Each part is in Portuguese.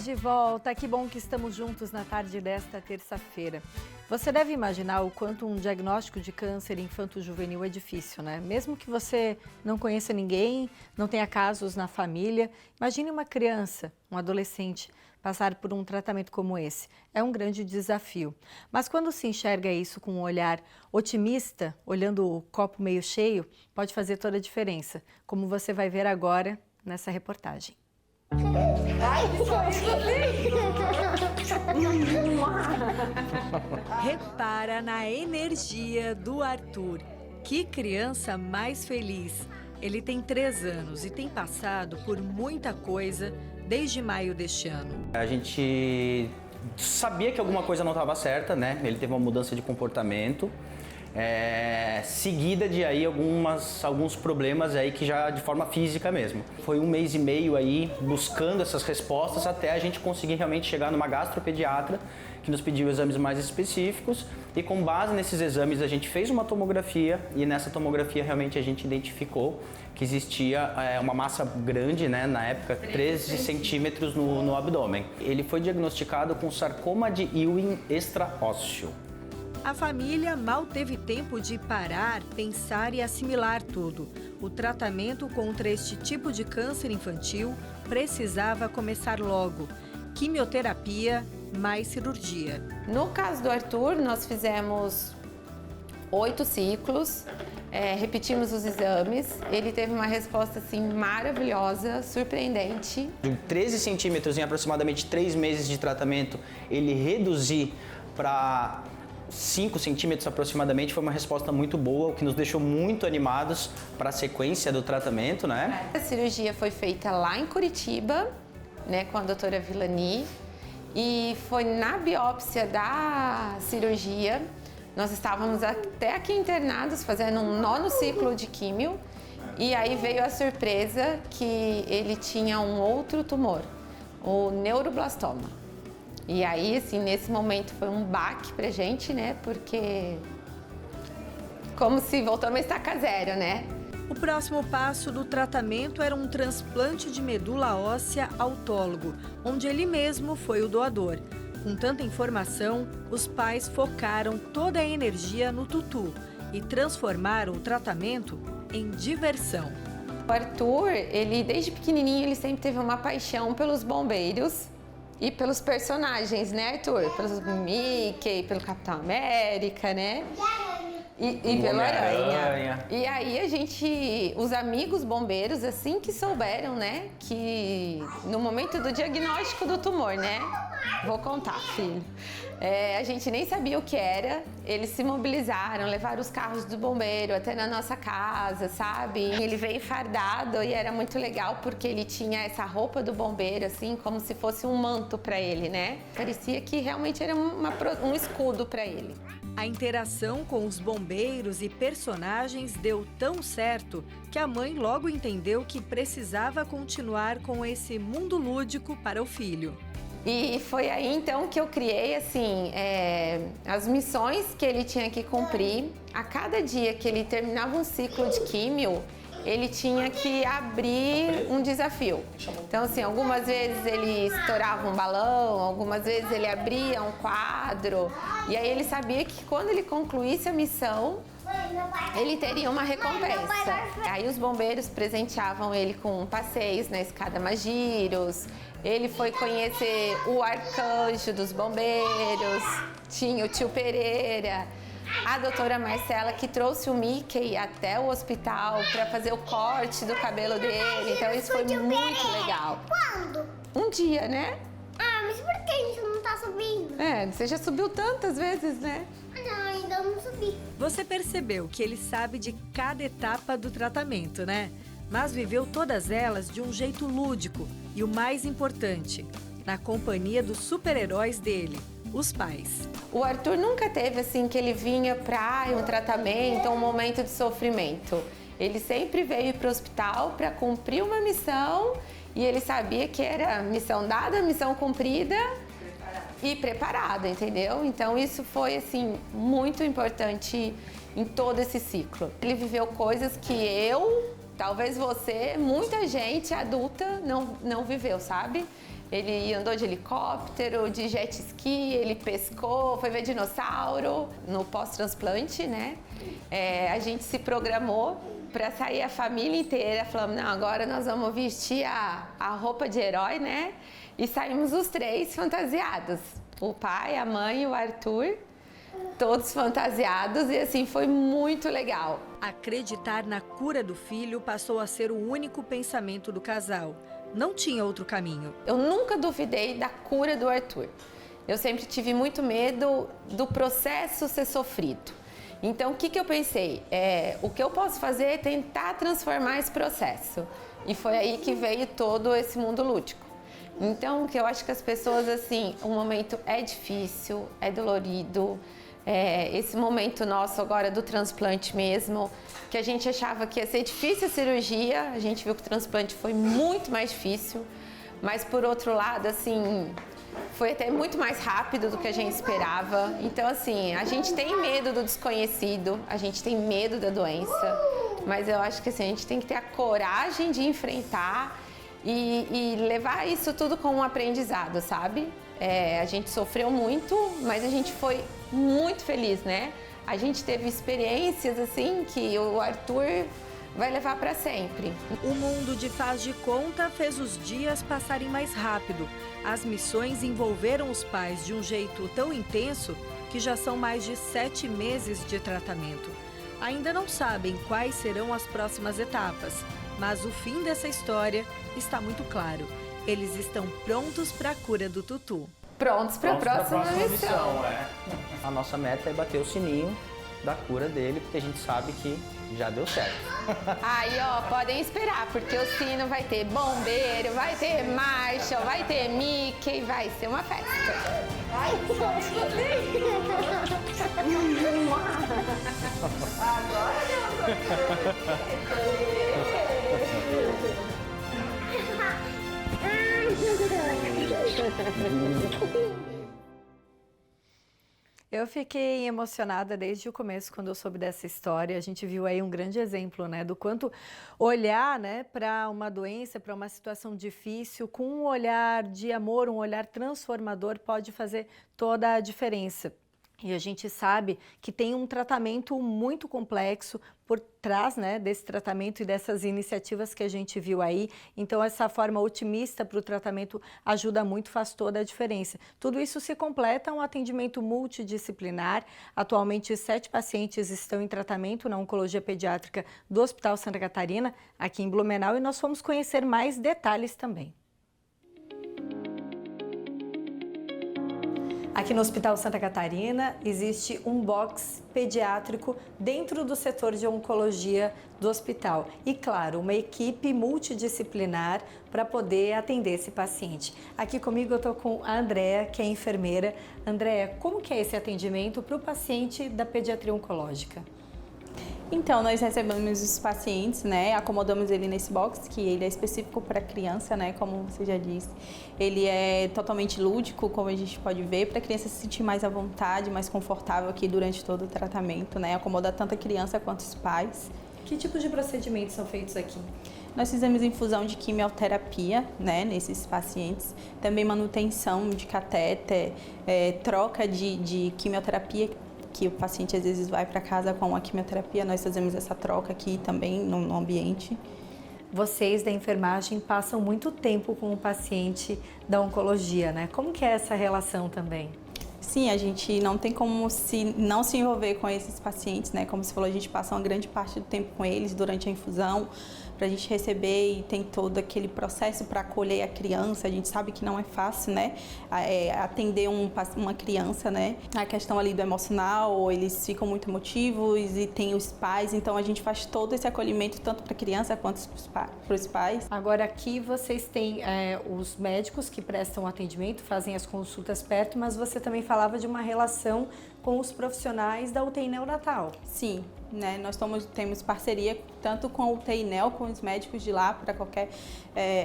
Estamos de volta, que bom que estamos juntos na tarde desta terça-feira. Você deve imaginar o quanto um diagnóstico de câncer infanto-juvenil é difícil, né? Mesmo que você não conheça ninguém, não tenha casos na família, imagine uma criança, um adolescente, passar por um tratamento como esse. É um grande desafio. Mas quando se enxerga isso com um olhar otimista, olhando o copo meio cheio, pode fazer toda a diferença, como você vai ver agora nessa reportagem. Repara na energia do Arthur. Que criança mais feliz. Ele tem 3 anos e tem passado por muita coisa desde maio deste ano. A gente sabia que alguma coisa não estava certa, né? Ele teve uma mudança de comportamento. Seguida de aí alguns problemas aí que já de forma física mesmo. Foi 1 mês e meio aí buscando essas respostas até a gente conseguir realmente chegar numa gastropediatra que nos pediu exames mais específicos e com base nesses exames a gente fez uma tomografia e nessa tomografia realmente a gente identificou que existia uma massa grande, né, na época 13 centímetros no abdômen. Ele foi diagnosticado com sarcoma de Ewing extraósseo. A família mal teve tempo de parar, pensar e assimilar tudo. O tratamento contra este tipo de câncer infantil precisava começar logo. Quimioterapia, mais cirurgia. No caso do Arthur, nós fizemos 8 ciclos, repetimos os exames. Ele teve uma resposta assim maravilhosa, surpreendente. De 13 centímetros em aproximadamente 3 meses de tratamento, ele reduzir para 5 centímetros aproximadamente, foi uma resposta muito boa, o que nos deixou muito animados para a sequência do tratamento, né? A cirurgia foi feita lá em Curitiba, né, com a doutora Villani, e foi na biópsia da cirurgia, nós estávamos até aqui internados, fazendo um 9º ciclo de químio, e aí veio a surpresa que ele tinha um outro tumor, o neuroblastoma. E aí, assim, nesse momento foi um baque pra gente, né? Porque como se voltamos a estaca zero, né? O próximo passo do tratamento era um transplante de medula óssea autólogo, onde ele mesmo foi o doador. Com tanta informação, os pais focaram toda a energia no tutu e transformaram o tratamento em diversão. O Arthur, ele desde pequenininho, ele sempre teve uma paixão pelos bombeiros. E pelos personagens, né, Arthur? Pelos Mickey, pelo Capitão América, né? E pelo Aranha. E aí os amigos bombeiros, assim que souberam, né, que no momento do diagnóstico do tumor, né? Vou contar, filho. A gente nem sabia o que era, eles se mobilizaram, levaram os carros do bombeiro até na nossa casa, sabe? Ele veio fardado e era muito legal porque ele tinha essa roupa do bombeiro, assim, como se fosse um manto para ele, né? Parecia que realmente era um escudo para ele. A interação com os bombeiros e personagens deu tão certo que a mãe logo entendeu que precisava continuar com esse mundo lúdico para o filho. E foi aí então que eu criei assim as missões que ele tinha que cumprir. A cada dia que ele terminava um ciclo de químio, ele tinha que abrir um desafio. Então assim, algumas vezes ele estourava um balão, algumas vezes ele abria um quadro. E aí ele sabia que quando ele concluísse a missão, ele teria uma recompensa. Aí os bombeiros presenteavam ele com passeios na escada Magiros. Ele foi conhecer o arcanjo dos bombeiros, tinha o tio Pereira, a doutora Marcela que trouxe o Mickey até o hospital para fazer o corte do cabelo dele. Então isso foi muito legal. Quando? Um dia, né? Ah, mas por que a gente não tá subindo? Você já subiu tantas vezes, né? Não, ainda não subi. Você percebeu que ele sabe de cada etapa do tratamento, né? Mas viveu todas elas de um jeito lúdico e o mais importante, na companhia dos super-heróis dele, os pais. O Arthur nunca teve assim que ele vinha para um tratamento, um momento de sofrimento. Ele sempre veio para o hospital para cumprir uma missão e ele sabia que era missão dada, missão cumprida e preparado, entendeu? Então isso foi assim muito importante em todo esse ciclo. Ele viveu coisas que talvez você, muita gente adulta não viveu, sabe? Ele andou de helicóptero, de jet ski, ele pescou, foi ver dinossauro no pós-transplante, né? A gente se programou para sair a família inteira, falamos, não, agora nós vamos vestir a roupa de herói, né? E saímos os 3 fantasiados, o pai, a mãe e o Arthur, todos fantasiados, e assim, foi muito legal. Acreditar na cura do filho passou a ser o único pensamento do casal. Não tinha outro caminho. Eu nunca duvidei da cura do Arthur. Eu sempre tive muito medo do processo ser sofrido. Então, o que eu pensei? O que eu posso fazer é tentar transformar esse processo. E foi aí que veio todo esse mundo lúdico. Então, que eu acho que as pessoas, assim, o momento é difícil, é dolorido. Esse momento nosso agora do transplante mesmo, que a gente achava que ia ser difícil a cirurgia, a gente viu que o transplante foi muito mais difícil, mas por outro lado, assim, foi até muito mais rápido do que a gente esperava. Então, assim, a gente tem medo do desconhecido, a gente tem medo da doença, mas eu acho que assim, a gente tem que ter a coragem de enfrentar e levar isso tudo como um aprendizado, sabe? A gente sofreu muito, mas a gente foi muito feliz, né? A gente teve experiências assim que o Arthur vai levar para sempre. O mundo de faz de conta fez os dias passarem mais rápido. As missões envolveram os pais de um jeito tão intenso que já são mais de 7 meses de tratamento. Ainda não sabem quais serão as próximas etapas, mas o fim dessa história está muito claro. Eles estão prontos para a cura do Tutu. Prontos para a próxima missão. A nossa meta é bater o sininho da cura dele, porque a gente sabe que já deu certo. Aí, ó, podem esperar, porque o sino vai ter bombeiro, vai ter Marshall, vai ter Mickey, vai ser uma festa. Ai, Eu fiquei emocionada desde o começo quando eu soube dessa história. A gente viu aí um grande exemplo, né, do quanto olhar, né, para uma doença, para uma situação difícil, com um olhar de amor, um olhar transformador, pode fazer toda a diferença. E a gente sabe que tem um tratamento muito complexo por trás, né, desse tratamento e dessas iniciativas que a gente viu aí. Então, essa forma otimista para o tratamento ajuda muito, faz toda a diferença. Tudo isso se completa um atendimento multidisciplinar. Atualmente, 7 pacientes estão em tratamento na Oncologia Pediátrica do Hospital Santa Catarina, aqui em Blumenau, e nós fomos conhecer mais detalhes também. Aqui no Hospital Santa Catarina existe um box pediátrico dentro do setor de oncologia do hospital. E, claro, uma equipe multidisciplinar para poder atender esse paciente. Aqui comigo eu estou com a Andréa, que é enfermeira. Andréa, como que é esse atendimento para o paciente da pediatria oncológica? Então, nós recebemos os pacientes, né, acomodamos ele nesse box, que ele é específico para criança, né, como você já disse. Ele é totalmente lúdico, como a gente pode ver, para a criança se sentir mais à vontade, mais confortável aqui durante todo o tratamento, né, acomoda tanto a criança quanto os pais. Que tipo de procedimentos são feitos aqui? Nós fizemos infusão de quimioterapia, né, nesses pacientes, também manutenção de catéter, troca de quimioterapia, que o paciente às vezes vai para casa com a quimioterapia, nós fazemos essa troca aqui também no ambiente. Vocês da enfermagem passam muito tempo com o paciente da oncologia, né? Como que é essa relação também? Sim, a gente não tem como não se envolver com esses pacientes, né? Como você falou, a gente passa uma grande parte do tempo com eles durante a infusão, para a gente receber, e tem todo aquele processo para acolher a criança. A gente sabe que não é fácil, né, atender uma criança, né, a questão ali do emocional, eles ficam muito emotivos e tem os pais, então a gente faz todo esse acolhimento tanto para a criança quanto para os pais. Agora aqui vocês têm os médicos que prestam atendimento, fazem as consultas perto, mas você também falava de uma relação com os profissionais da UTI neonatal. Sim, né? Nós temos parceria tanto com a UTI Neo, com os médicos de lá, para qualquer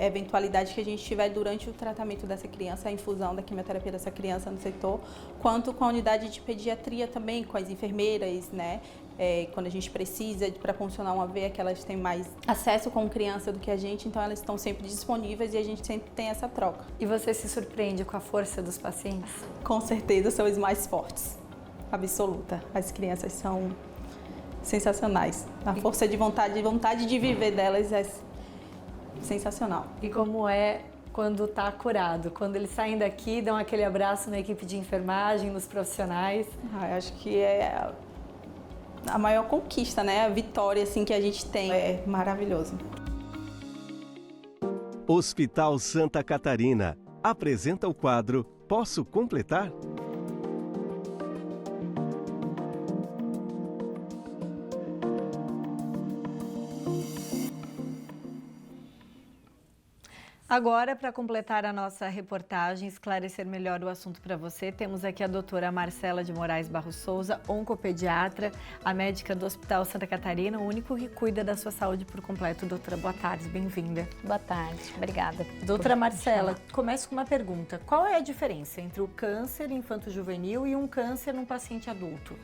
eventualidade que a gente tiver durante o tratamento dessa criança, a infusão da quimioterapia dessa criança no setor, quanto com a unidade de pediatria também, com as enfermeiras, né? quando a gente precisa para funcionar uma veia, que elas têm mais acesso com criança do que a gente, então elas estão sempre disponíveis e a gente sempre tem essa troca. E você se surpreende com a força dos pacientes? Com certeza são os mais fortes, absoluta. As crianças são sensacionais. A força de vontade de viver delas é sensacional. E como é quando está curado? Quando eles saem daqui, dão aquele abraço na equipe de enfermagem, nos profissionais? Acho que é a maior conquista, né? A vitória assim, que a gente tem. É maravilhoso. Hospital Santa Catarina apresenta o quadro Posso Completar? Agora, para completar a nossa reportagem, esclarecer melhor o assunto para você, temos aqui a doutora Marcela de Moraes Barros Souza, oncopediatra, a médica do Hospital Santa Catarina, o único que cuida da sua saúde por completo. Doutora, boa tarde, bem-vinda. Boa tarde, obrigada. Doutora Marcela, começo com uma pergunta. Qual é a diferença entre o câncer infanto-juvenil e um câncer num paciente adulto?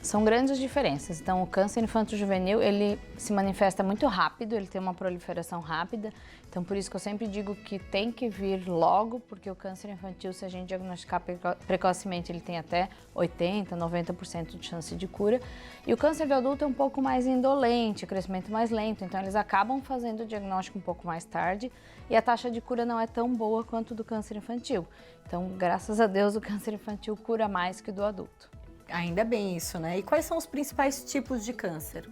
São grandes diferenças. Então, o câncer infanto-juvenil, ele se manifesta muito rápido, ele tem uma proliferação rápida. Então, por isso que eu sempre digo que tem que vir logo, porque o câncer infantil, se a gente diagnosticar precocemente, ele tem até 80%, 90% de chance de cura. E o câncer de adulto é um pouco mais indolente, crescimento mais lento. Então, eles acabam fazendo o diagnóstico um pouco mais tarde e a taxa de cura não é tão boa quanto do câncer infantil. Então, graças a Deus, o câncer infantil cura mais que do adulto. Ainda bem isso, né? E quais são os principais tipos de câncer?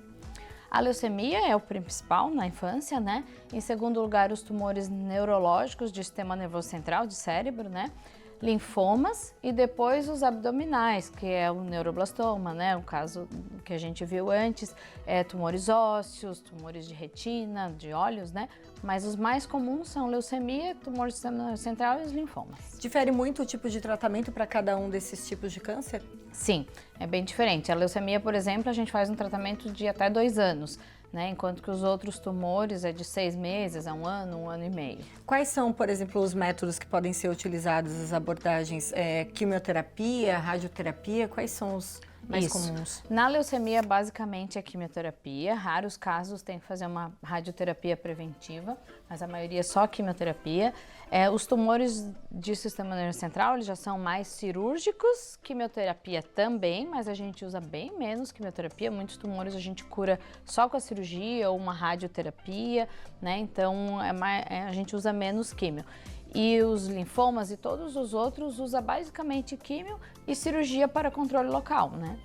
A leucemia é o principal na infância, né? Em segundo lugar, os tumores neurológicos de sistema nervoso central, de cérebro, né? Linfomas e depois os abdominais, que é o neuroblastoma, né? O caso que a gente viu antes, tumores ósseos, tumores de retina, de olhos, né? Mas os mais comuns são leucemia, tumor do sistema nervoso central e os linfomas. Difere muito o tipo de tratamento para cada um desses tipos de câncer? Sim, é bem diferente. A leucemia, por exemplo, a gente faz um tratamento de até 2 anos. Né? Enquanto que os outros tumores é de 6 meses a 1 ano e meio. Quais são, por exemplo, os métodos que podem ser utilizados, as abordagens? Quimioterapia, radioterapia, quais são os mais comuns? Na leucemia, basicamente, é quimioterapia. Raros casos tem que fazer uma radioterapia preventiva, mas a maioria é só quimioterapia. Os tumores de sistema nervoso central, eles já são mais cirúrgicos, quimioterapia também, mas a gente usa bem menos quimioterapia. Muitos tumores a gente cura só com a cirurgia ou uma radioterapia, né? Então, a gente usa menos químio. E os linfomas e todos os outros usa basicamente químio e cirurgia para controle local, né?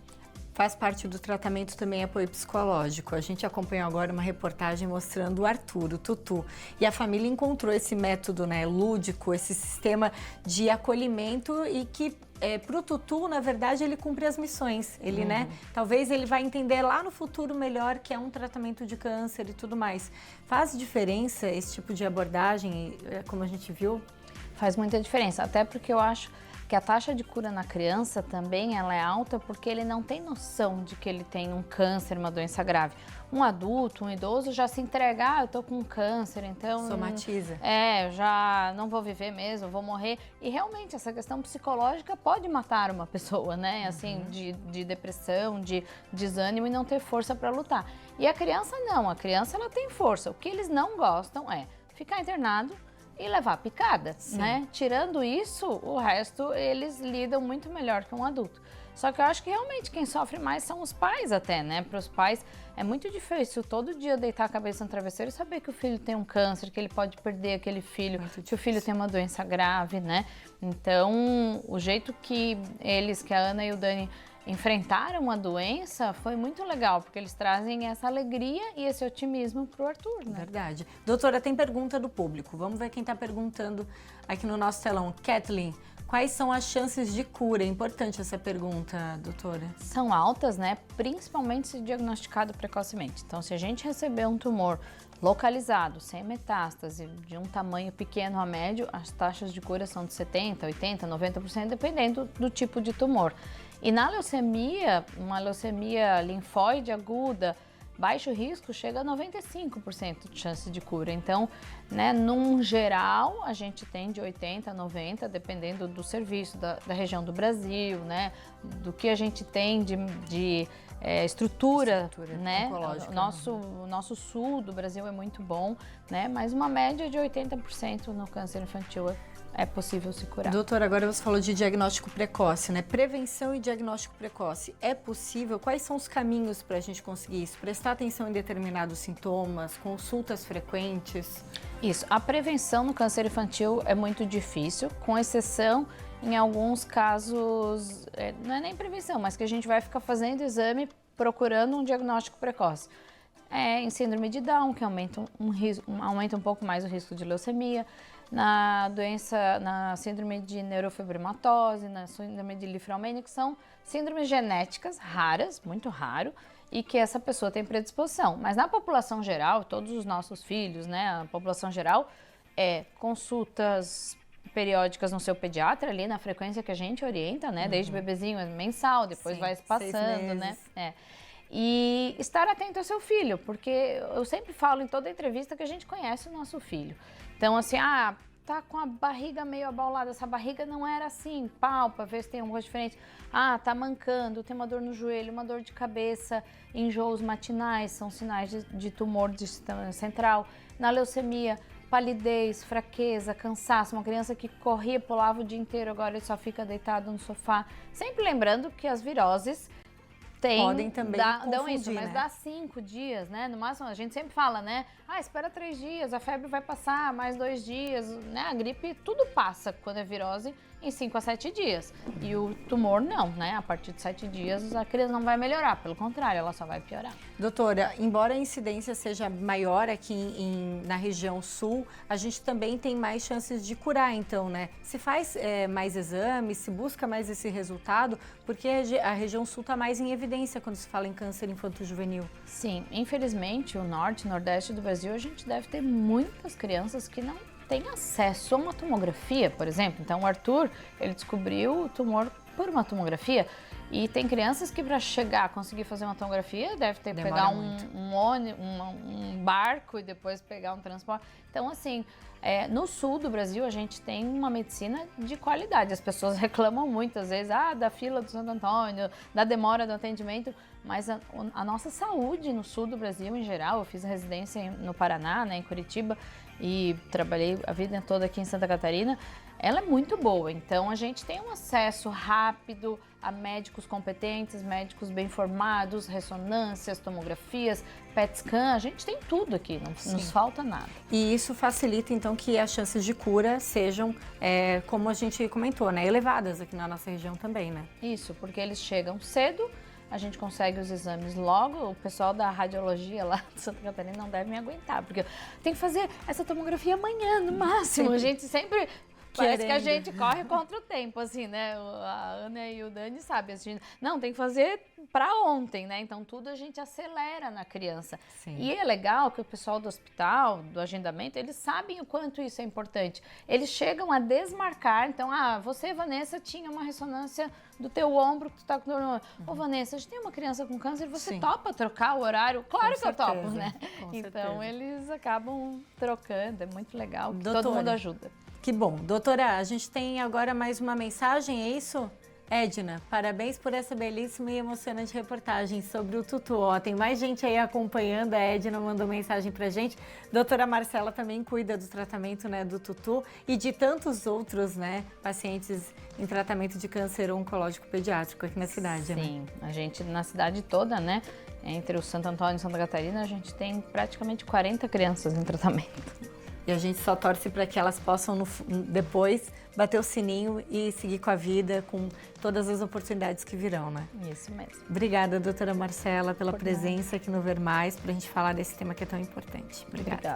Faz parte do tratamento também apoio psicológico. A gente acompanhou agora uma reportagem mostrando o Arthur, o Tutu. E a família encontrou esse método, né, lúdico, esse sistema de acolhimento e que para o Tutu, na verdade, ele cumpre as missões. Ele, né, talvez ele vai entender lá no futuro melhor que é um tratamento de câncer e tudo mais. Faz diferença esse tipo de abordagem, como a gente viu? Faz muita diferença, até porque eu acho que a taxa de cura na criança também ela é alta porque ele não tem noção de que ele tem um câncer, uma doença grave. Um adulto, um idoso já se entrega, eu tô com câncer, então... Somatiza. Eu já não vou viver mesmo, vou morrer. E realmente essa questão psicológica pode matar uma pessoa, né? Assim, de depressão, de desânimo e não ter força para lutar. E a criança não, a criança ela tem força. O que eles não gostam é ficar internado e levar picada, né? Tirando isso, o resto eles lidam muito melhor que um adulto. Só que eu acho que realmente quem sofre mais são os pais até, né? Para os pais é muito difícil todo dia deitar a cabeça no travesseiro e saber que o filho tem um câncer, que ele pode perder aquele filho, que o filho tem uma doença grave, né? Então, o jeito que a Ana e o Dani enfrentaram a doença foi muito legal, porque eles trazem essa alegria e esse otimismo para o Arthur, né? Verdade. Doutora, tem pergunta do público. Vamos ver quem está perguntando aqui no nosso telão. Kathleen, quais são as chances de cura? É importante essa pergunta, doutora. São altas, né? Principalmente se diagnosticado precocemente. Então, se a gente receber um tumor localizado, sem metástase, de um tamanho pequeno a médio, as taxas de cura são de 70%, 80%, 90%, dependendo do tipo de tumor. E na leucemia, uma leucemia linfóide aguda, baixo risco chega a 95% de chance de cura. Então, né, num geral, a gente tem de 80% a 90%, dependendo do serviço, da região do Brasil, né, do que a gente tem de estrutura, né? O nosso sul do Brasil é muito bom, né? Mas uma média de 80% no câncer infantil é possível se curar. Doutora, agora você falou de diagnóstico precoce, né? Prevenção e diagnóstico precoce. É possível? Quais são os caminhos para a gente conseguir isso? Prestar atenção em determinados sintomas, consultas frequentes? Isso. A prevenção no câncer infantil é muito difícil, com exceção em alguns casos, não é nem prevenção, mas que a gente vai ficar fazendo exame procurando um diagnóstico precoce. Em síndrome de Down, que aumenta um pouco mais o risco de leucemia, na síndrome de neurofibromatose, na síndrome de Li-Fraumeni, que são síndromes genéticas raras, muito raro, e que essa pessoa tem predisposição. Mas na população geral, todos os nossos filhos, né, a população geral, consultas periódicas no seu pediatra, ali na frequência que a gente orienta, né? Desde bebezinho, mensal, depois vai passando, né? E estar atento ao seu filho, porque eu sempre falo em toda entrevista que a gente conhece o nosso filho. Então, assim, tá com a barriga meio abaulada, essa barriga não era assim, palpa, vê se tem alguma coisa diferente. Tá mancando, tem uma dor no joelho, uma dor de cabeça, enjoos matinais, são sinais de tumor do sistema central. Na leucemia, palidez, fraqueza, cansaço, uma criança que corria, pulava o dia inteiro, agora ele só fica deitado no sofá. Sempre lembrando que as viroses podem também dão isso, mas né? dá 5 dias, né? No máximo, a gente sempre fala, né? Espera 3 dias, a febre vai passar, mais 2 dias, né? A gripe, tudo passa quando é virose em 5 a 7 dias. E o tumor não, né? A partir de 7 dias a criança não vai melhorar, pelo contrário, ela só vai piorar. Doutora, embora a incidência seja maior aqui na região sul, a gente também tem mais chances de curar, então, né? Se faz mais exames, se busca mais esse resultado, porque a região sul está mais em evidência quando se fala em câncer infanto-juvenil. Sim, infelizmente, o norte e nordeste do Brasil, a gente deve ter muitas crianças que não tem acesso a uma tomografia, por exemplo. Então, o Arthur, ele descobriu o tumor por uma tomografia. E tem crianças que para chegar a conseguir fazer uma tomografia, deve ter que pegar um barco e depois pegar um transporte. Então, assim, no sul do Brasil, a gente tem uma medicina de qualidade. As pessoas reclamam muitas vezes, da fila do Santo Antônio, da demora do atendimento. Mas a nossa saúde no sul do Brasil, em geral, eu fiz residência no Paraná, né, em Curitiba, e trabalhei a vida toda aqui em Santa Catarina, ela é muito boa. Então, a gente tem um acesso rápido a médicos competentes, médicos bem formados, ressonâncias, tomografias, PET scan, a gente tem tudo aqui, não nos falta nada. E isso facilita, então, que as chances de cura sejam, como a gente comentou, né, elevadas aqui na nossa região também, né? Isso, porque eles chegam cedo, a gente consegue os exames logo. O pessoal da radiologia lá de Santa Catarina não deve me aguentar, porque tem que fazer essa tomografia amanhã, no máximo. A gente sempre... Parece que a gente corre contra o tempo, assim, né? A Ana e o Dani sabem, assim, não, tem que fazer para ontem, né? Então, tudo a gente acelera na criança. Sim. E é legal que o pessoal do hospital, do agendamento, eles sabem o quanto isso é importante. Eles chegam a desmarcar, então, você, Vanessa, tinha uma ressonância do teu ombro que tu tá com dor. Ô, Vanessa, a gente tem uma criança com câncer, você topa trocar o horário? Claro que eu topo, né? Então, eles acabam trocando, é muito legal, todo mundo ajuda. Que bom. Doutora, a gente tem agora mais uma mensagem, é isso? Edna, parabéns por essa belíssima e emocionante reportagem sobre o Tutu. Tem mais gente aí acompanhando, a Edna mandou mensagem pra gente. Doutora Marcela também cuida do tratamento, né, do Tutu e de tantos outros, né, pacientes em tratamento de câncer oncológico pediátrico aqui na cidade, né? Sim, a gente na cidade toda, né, entre o Santo Antônio e Santa Catarina, a gente tem praticamente 40 crianças em tratamento. E a gente só torce para que elas possam depois bater o sininho e seguir com a vida, com todas as oportunidades que virão, né? Isso mesmo. Obrigada, doutora Marcela, pela presença aqui no Ver Mais, para a gente falar desse tema que é tão importante. Obrigada.